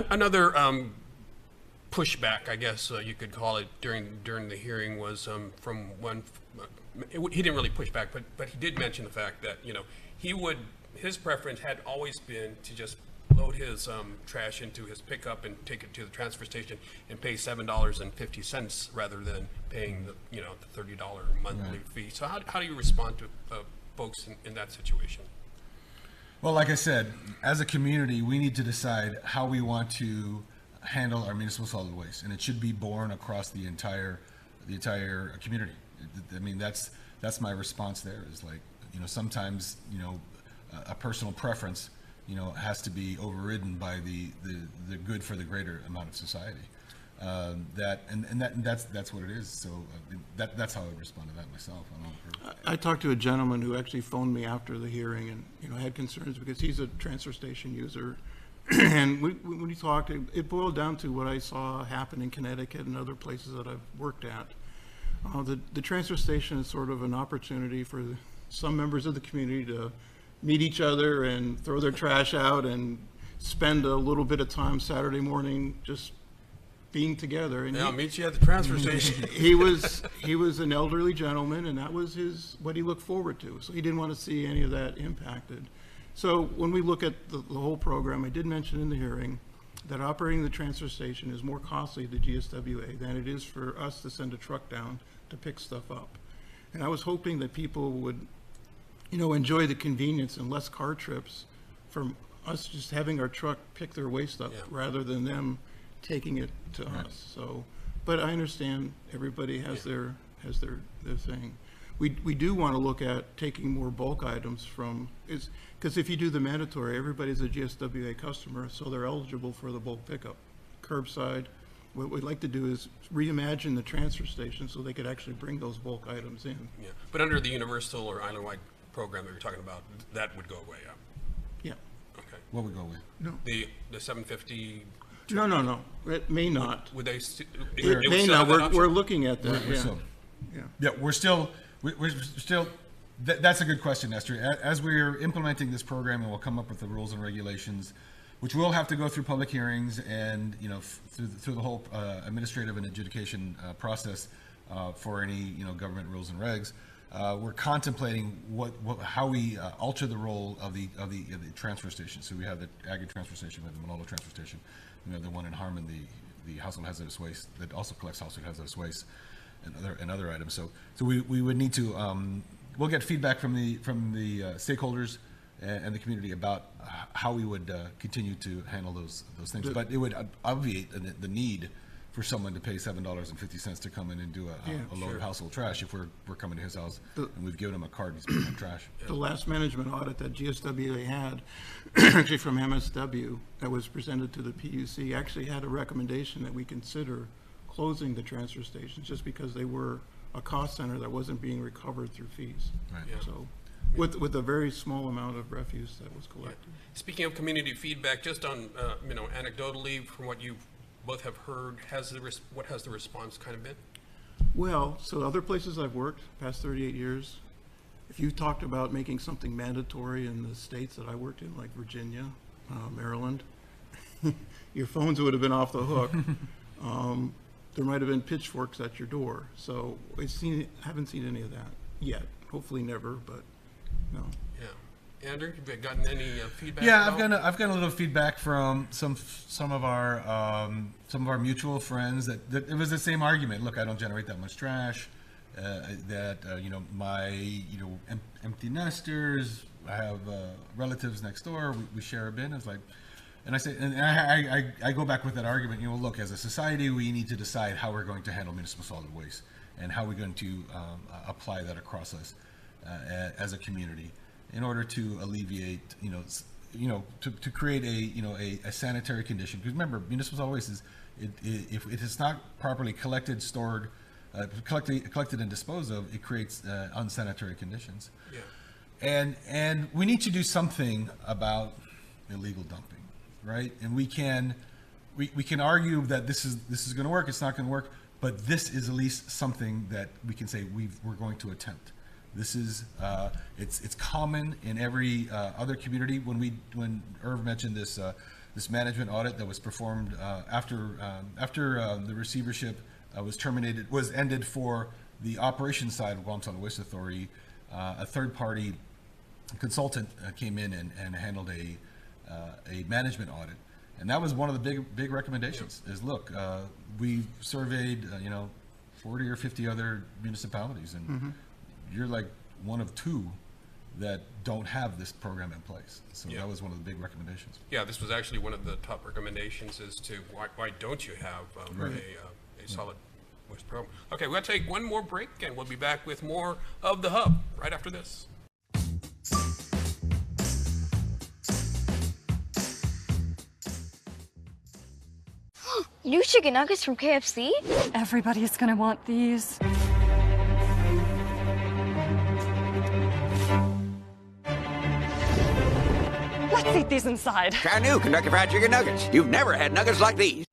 Another pushback, I guess you could call it, during the hearing was from one. He didn't really push back, but he did mention the fact that his preference had always been to just load his trash into his pickup and take it to the transfer station and pay $7.50 rather than paying the $30 monthly fee. So how do you respond to folks in that situation? Well, like I said, as a community, we need to decide how we want to handle our municipal solid waste, and it should be borne across the entire community. I mean, that's my response there. Is like, sometimes a personal preference has to be overridden by the good for the greater amount of society. That's what it is. So that's how I would respond to that myself. I talked to a gentleman who actually phoned me after the hearing, and had concerns because he's a transfer station user. And when we talked, it boiled down to what I saw happen in Connecticut and other places that I've worked at. The transfer station is sort of an opportunity for some members of the community to meet each other and throw their trash out and spend a little bit of time Saturday morning just being together. And I'll meet you at the transfer station. He was an elderly gentleman, and that was what he looked forward to. So he didn't want to see any of that impacted. So when we look at the whole program, I did mention in the hearing that operating the transfer station is more costly to GSWA than it is for us to send a truck down to pick stuff up. And I was hoping that people would, enjoy the convenience and less car trips from us just having our truck pick their waste up rather than them taking it to us. So, but I understand everybody has their thing. We do want to look at taking more bulk items because if you do the mandatory, everybody's a GSWA customer, so they're eligible for the bulk pickup. Curbside, what we'd like to do is reimagine the transfer station so they could actually bring those bulk items in. Yeah, but under the universal or island-wide program that you're talking about, that would go away, Yeah. Okay. What would go away? No. The $7.50. No. It may not. Would they? It may not. We're looking at that. We're still. That's a good question, Nestor. As we're implementing this program, and we'll come up with the rules and regulations, which will have to go through public hearings and through the whole administrative and adjudication process for any government rules and regs. We're contemplating how we alter the role of the transfer station. So we have the Aggie transfer station, we have the Manolo transfer station, we have the one in Harmon, the household hazardous waste that also collects household hazardous waste and other items. So we would need to we'll get feedback from the stakeholders and the community about how we would continue to handle those things. But it would obviate the need for someone to pay $7.50 to come in and do a load of household trash if we're coming to his house and we've given him a card and he's picking up trash. The last management audit that GSWA had, actually from MSW, that was presented to the PUC, actually had a recommendation that we consider closing the transfer stations just because they were a cost center that wasn't being recovered through fees. Right. So with a very small amount of refuse that was collected. Speaking of community feedback, just on anecdotally from what you both have heard, what has the response kind of been? Well, so other places I've worked past 38 years, if you talked about making something mandatory in the states that I worked in, like Virginia, Maryland, your phones would have been off the hook. There might have been pitchforks at your door. So haven't seen any of that yet. Hopefully never, but no. Yeah, Andrew, have you gotten any feedback? Yeah, I've got a little feedback from some of our mutual friends that it was the same argument. Look, I don't generate that much trash. My empty nesters. I have relatives next door. We share a bin. It's like. And I say, and I go back with that argument. Look, as a society, we need to decide how we're going to handle municipal solid waste and how we're going to apply that across us as a community in order to alleviate, to create a sanitary condition. Because remember, municipal solid waste if it is not properly collected, stored, collected and disposed of, it creates unsanitary conditions. Yeah. And we need to do something about illegal dumping. Right, and we can argue that this is going to work. It's not going to work, but this is at least something that we can say we're going to attempt. This is it's common in every other community. When Irv mentioned this this management audit that was performed after the receivership was ended for the operations side of Guam Solid Waste Authority, a third-party consultant came in and handled a management audit, and that was one of the big recommendations. Is look, we surveyed 40 or 50 other municipalities, and you're like one of two that don't have this program in place. So that was one of the big recommendations. Yeah, this was actually one of the top recommendations as to why don't you have a solid waste program. Okay, we're going to take one more break, and we'll be back with more of The Hub right after this. New chicken nuggets from KFC? Everybody's gonna want these. Let's eat these inside. Try new Kentucky Fried Chicken Nuggets. You've never had nuggets like these.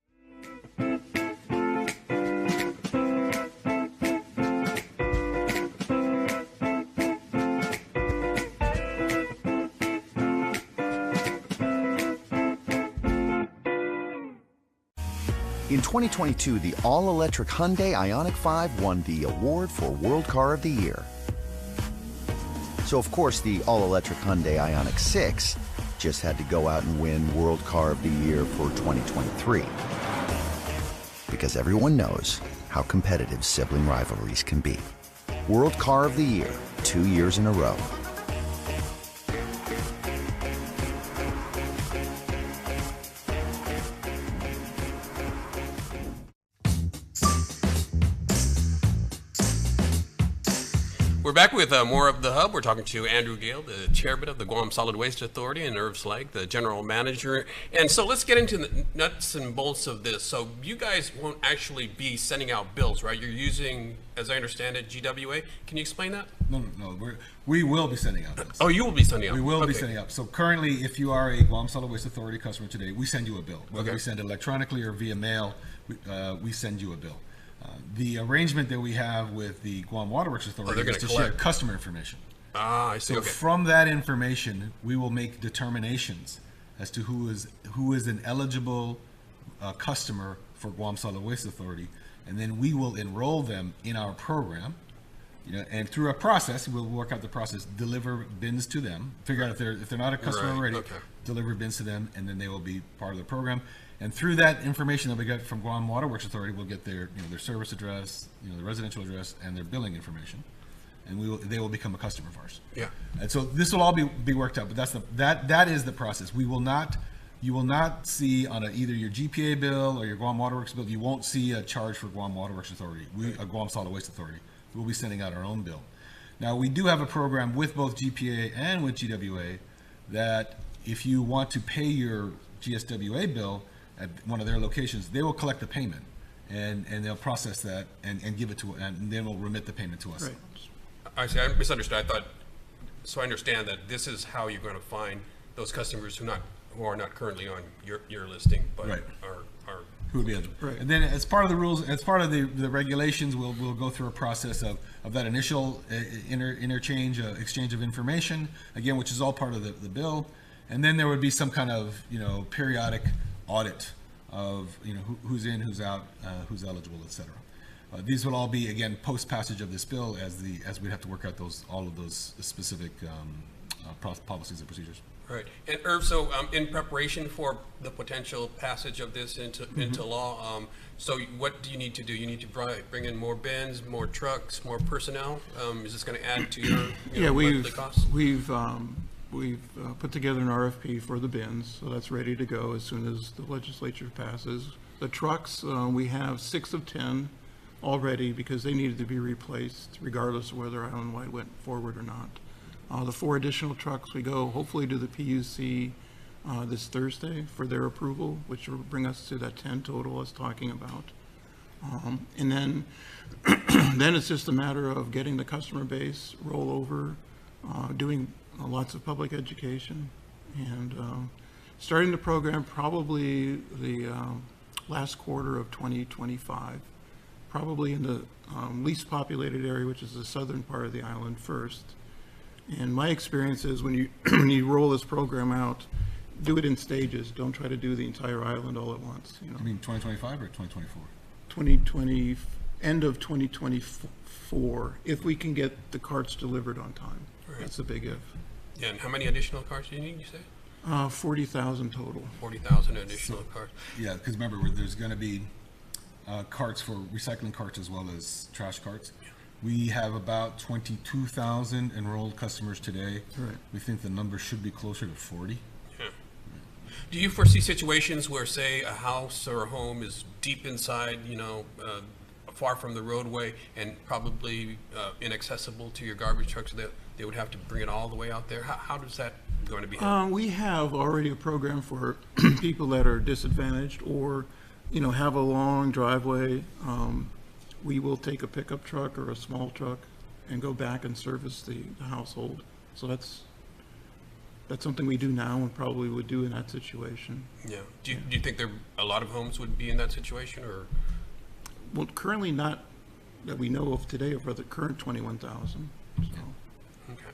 In 2022, the all-electric Hyundai Ioniq 5 won the award for World Car of the Year. So, of course, the all-electric Hyundai Ioniq 6 just had to go out and win World Car of the Year for 2023. Because everyone knows how competitive sibling rivalries can be. World Car of the Year, 2 years in a row. We're back with more of The Hub. We're talking to Andrew Gale, the chairman of the Guam Solid Waste Authority, and Irv Slag, the general manager. And so let's get into the nuts and bolts of this. So you guys won't actually be sending out bills, right? You're using, as I understand it, GWA. Can you explain that? No. We will be sending out bills. Oh, you will be sending out. We will be sending out. So currently, if you are a Guam Solid Waste Authority customer today, we send you a bill. Whether we send it electronically or via mail, we send you a bill. The arrangement that we have with the Guam Waterworks Authority is to share customer information. Ah, I see. So from that information, we will make determinations as to who is an eligible customer for Guam Solid Waste Authority, and then we will enroll them in our program. And through a process, we'll work out the process, deliver bins to them, figure out if they're not a customer already, deliver bins to them, and then they will be part of the program. And through that information that we get from Guam Waterworks Authority, we'll get their service address, their residential address, and their billing information, and they will become a customer of ours. Yeah. And so this will all be worked out, but that is the process. You will not see on either your GPA bill or your Guam Waterworks bill, you won't see a charge for Guam Waterworks Authority, a Guam Solid Waste Authority. We'll be sending out our own bill. Now, we do have a program with both GPA and with GWA that if you want to pay your GSWA bill at one of their locations, they will collect the payment and they'll process that and give it to, and then we'll remit the payment to us. Right. I see. I misunderstood. I understand that this is how you're going to find those customers who are not currently on your listing, but are who would be eligible. Right. And then as part of the rules, as part of the regulations, we'll go through a process of that initial exchange of information, again, which is all part of the bill. And then there would be some kind of periodic audit of who's in, who's out, who's eligible, etc. These will all be, again, post passage of this bill as we have to work out all of those specific policies and procedures. Right. And Irv, so in preparation for the potential passage of this into law, so what do you need to do? You need to bring in more bins, more trucks, more personnel. Is this going to add to your monthly costs? We've put together an RFP for the bins, so that's ready to go as soon as the legislature passes. The trucks, we have 6 of 10 already because they needed to be replaced regardless of whether island-wide went forward or not. The 4 additional trucks, we go hopefully to the PUC this Thursday for their approval, which will bring us to that 10 total I was talking about. And then, then it's just a matter of getting the customer base rollover, doing lots of public education, and starting the program probably the last quarter of 2025. probably in the least populated area, which is the southern part of the island first. And my experience is when you when you roll this program out, do it in stages. Don't try to do the entire island all at once. You know. I mean 2025 or 2024? 2020, end of 2024, if we can get the carts delivered on time. Right. That's a big if. Yeah, and how many additional carts do you need, you say? 40,000 total. 40,000 additional carts. Yeah, because remember, there's going to be carts for recycling carts as well as trash carts. Yeah. We have about 22,000 enrolled customers today. Right. We think the number should be closer to 40. Yeah. Do you foresee situations where, say, a house or a home is deep inside, far from the roadway and probably inaccessible to your garbage trucks, so that they would have to bring it all the way out there? How does that going to be handled? We have already a program for people that are disadvantaged or, have a long driveway. We will take a pickup truck or a small truck and go back and service the household. So that's something we do now and probably would do in that situation. Yeah. Do you think a lot of homes would be in that situation, or? Well, currently not that we know of today for the current 21,000. So. Okay.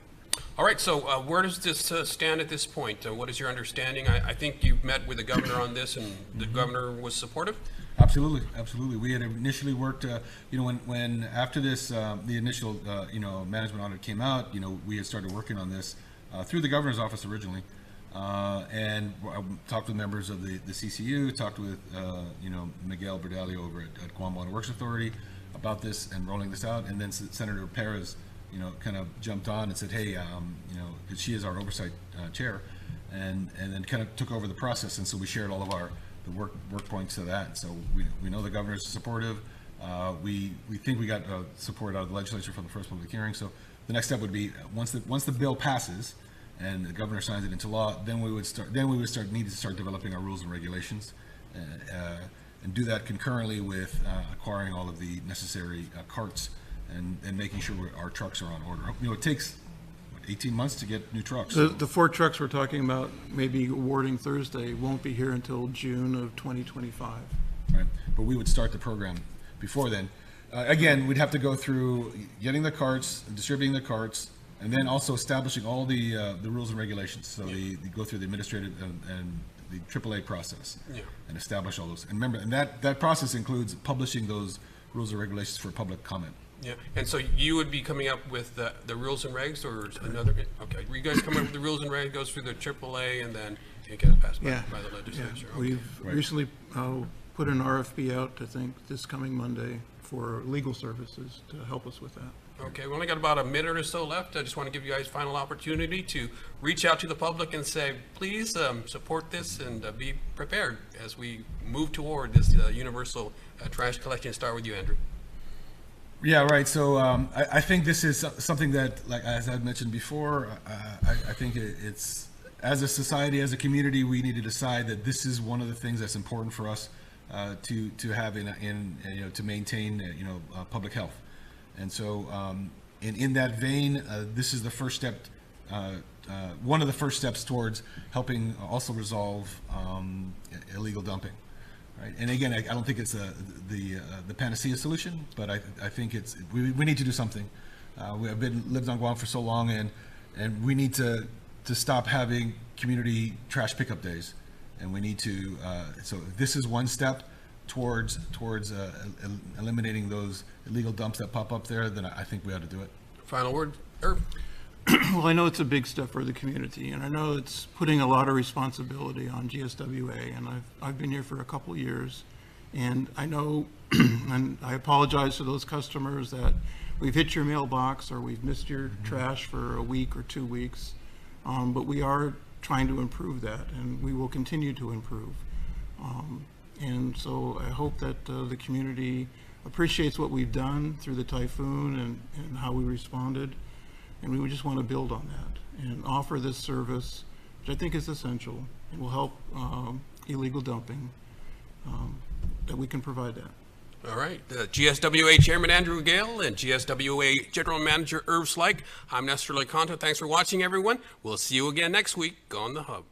All right. So where does this stand at this point? What is your understanding? I think you've met with the governor on this, and the governor was supportive. Absolutely. We had initially worked, when after this, the initial, management audit came out, we had started working on this through the governor's office originally. And I talked with members of the CCU, talked with, Miguel Berdalio over at KUAM Water Works Authority about this and rolling this out. And then Senator Perez, kind of jumped on and said, hey, because she is our oversight chair, and then kind of took over the process. And so we shared all of the work points to that. So we know the governor is supportive. We think we got support out of the legislature for the first public hearing. So the next step would be once the bill passes and the governor signs it into law, then we would need to start developing our rules and regulations, and do that concurrently with acquiring all of the necessary carts and making sure our trucks are on order. It takes 18 months to get new trucks. The 4 trucks we're talking about maybe awarding Thursday won't be here until June of 2025. Right, but we would start the program before then. Again, we'd have to go through getting the carts, distributing the carts, and then also establishing all the rules and regulations. So they go through the administrative and the AAA process, and establish all those. And remember, and that process includes publishing those rules and regulations for public comment. Yeah, and so you would be coming up with the rules and regs, or another? Okay, you guys come up with the rules and regs, goes through the AAA, and then it gets passed by the legislature. Yeah. We've recently put an RFP out, I think, this coming Monday for legal services to help us with that. Okay, we only got about a minute or so left. I just want to give you guys final opportunity to reach out to the public and say, please support this and be prepared as we move toward this universal trash collection. Start with you, Andrew. Yeah, right. So I think this is something that, like as I mentioned before, I think it's, as a society, as a community, we need to decide that this is one of the things that's important for us to have to maintain public health. And so in that vein, this is the first step, one of the first steps towards helping also resolve illegal dumping. Right. And again, I don't think it's the panacea solution, but I think we need to do something. We have lived on Guam for so long, and we need to stop having community trash pickup days, and we need to. So this is one step towards eliminating those illegal dumps that pop up there. Then I think we ought to do it. Final word, Herb. Well, I know it's a big step for the community, and I know it's putting a lot of responsibility on GSWA, and I've been here for a couple of years, and I know, and I apologize to those customers that we've hit your mailbox or we've missed your trash for a week or 2 weeks, but we are trying to improve that, and we will continue to improve. And so I hope that the community appreciates what we've done through the typhoon and how we responded. And we would just want to build on that and offer this service, which I think is essential and will help illegal dumping, that we can provide that. All right. GSWA Chairman Andrew Gale and GSWA General Manager Irv Slyke. I'm Nestor Leconto. Thanks for watching, everyone. We'll see you again next week on The Hub.